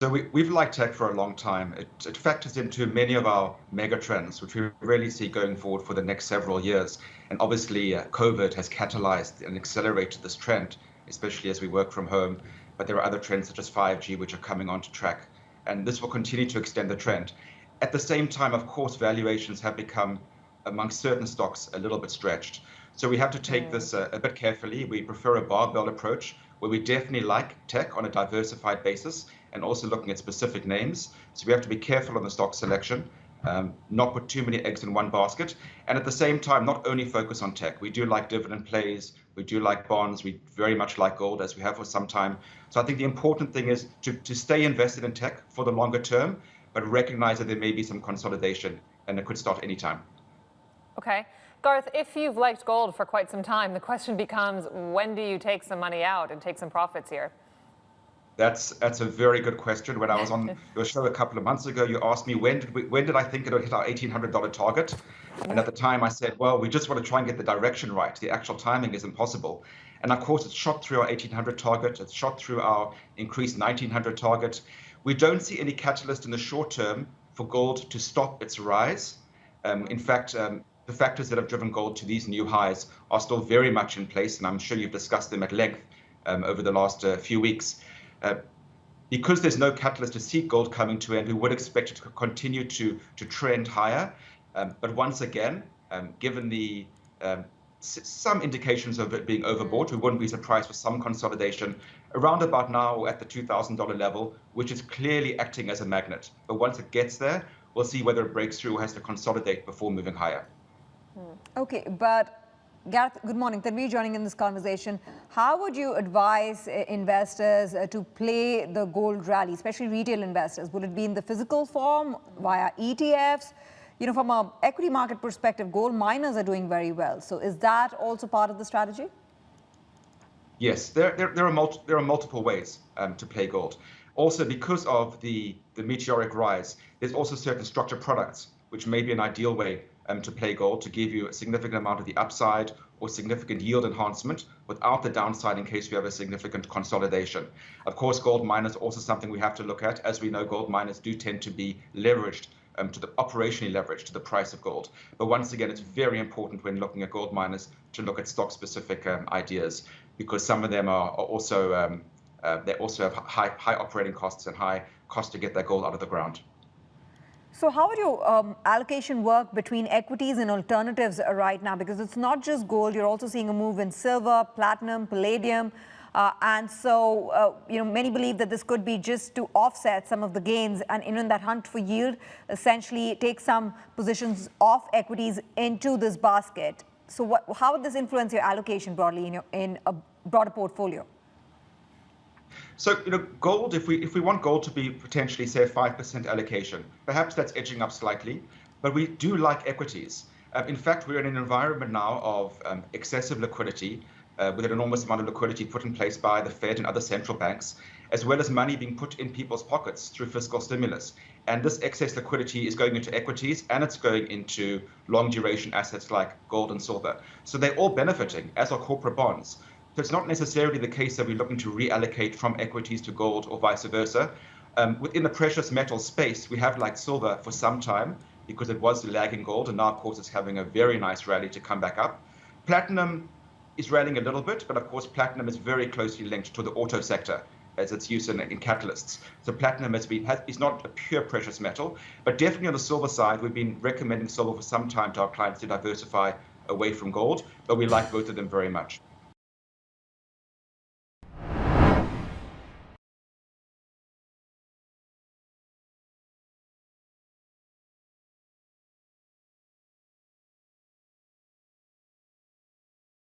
So we've liked tech for a long time. It factors into many of our mega trends, which we really see going forward for the next several years. And obviously, COVID has catalyzed and accelerated this trend, especially as we work from home. But there are other trends such as 5G, which are coming onto track. And this will continue to extend the trend. At the same time, of course, valuations have become, amongst certain stocks, a little bit stretched. So we have to take this a bit carefully. We prefer a barbell approach where we definitely like tech on a diversified basis and also looking at specific names. So we have to be careful on the stock selection, not put too many eggs in one basket. And at the same time, not only focus on tech. We do like dividend plays. We do like bonds. We very much like gold, as we have for some time. So I think the important thing is to stay invested in tech for the longer term, but recognize that there may be some consolidation and it could start anytime. Okay. Garth, if you've liked gold for quite some time, the question becomes, when do you take some money out and take some profits here? That's a very good question. When I was on your show a couple of months ago, you asked me when did I think it would hit our $1,800 target? And at the time I said, well, we just want to try and get the direction right. The actual timing is impossible. And of course, it's shot through our 1,800 target. It's shot through our increased 1,900 target. We don't see any catalyst in the short term for gold to stop its rise. In fact, the factors that have driven gold to these new highs are still very much in place, and I'm sure you've discussed them at length over the last few weeks. Because there's no catalyst to see gold coming to end, we would expect it to continue to trend higher. But once again, given the some indications of it being overbought, we wouldn't be surprised for some consolidation around about now at the $2,000 level, which is clearly acting as a magnet. But once it gets there, we'll see whether it breaks through or has to consolidate before moving higher. Okay, but Garth, good morning. Tanveer joining in this conversation. How would you advise investors to play the gold rally, especially retail investors? Would it be in the physical form, via ETFs? You know, from an equity market perspective, gold miners are doing very well. So is that also part of the strategy? Yes, there are multiple ways to play gold. Also, because of the meteoric rise, there's also certain structured products, which may be an ideal way to play gold, to give you a significant amount of the upside or significant yield enhancement without the downside in case we have a significant consolidation. Of course, gold miners are also something we have to look at. As we know, gold miners do tend to be leveraged operationally leveraged to the price of gold. But once again, it's very important when looking at gold miners to look at stock-specific ideas, because some of them are also they also have high operating costs and high cost to get their gold out of the ground. So how would your allocation work between equities and alternatives right now? Because it's not just gold, you're also seeing a move in silver, platinum, palladium. And so, many believe that this could be just to offset some of the gains and in that hunt for yield, essentially take some positions off equities into this basket. So how would this influence your allocation broadly in a broader portfolio? So, gold, if we want gold to be potentially, say, a 5% allocation, perhaps that's edging up slightly, but we do like equities. In fact, we're in an environment now of excessive liquidity, with an enormous amount of liquidity put in place by the Fed and other central banks, as well as money being put in people's pockets through fiscal stimulus. And this excess liquidity is going into equities, and it's going into long duration assets like gold and silver. So they're all benefiting, as are corporate bonds. So it's not necessarily the case that we're looking to reallocate from equities to gold or vice versa. Within the precious metal space, we have liked silver for some time because it was lagging gold, and now, of course, it's having a very nice rally to come back up. Platinum is rallying a little bit, but of course, platinum is very closely linked to the auto sector as its use in catalysts. So platinum is not a pure precious metal, but definitely on the silver side, we've been recommending silver for some time to our clients to diversify away from gold, but we like both of them very much.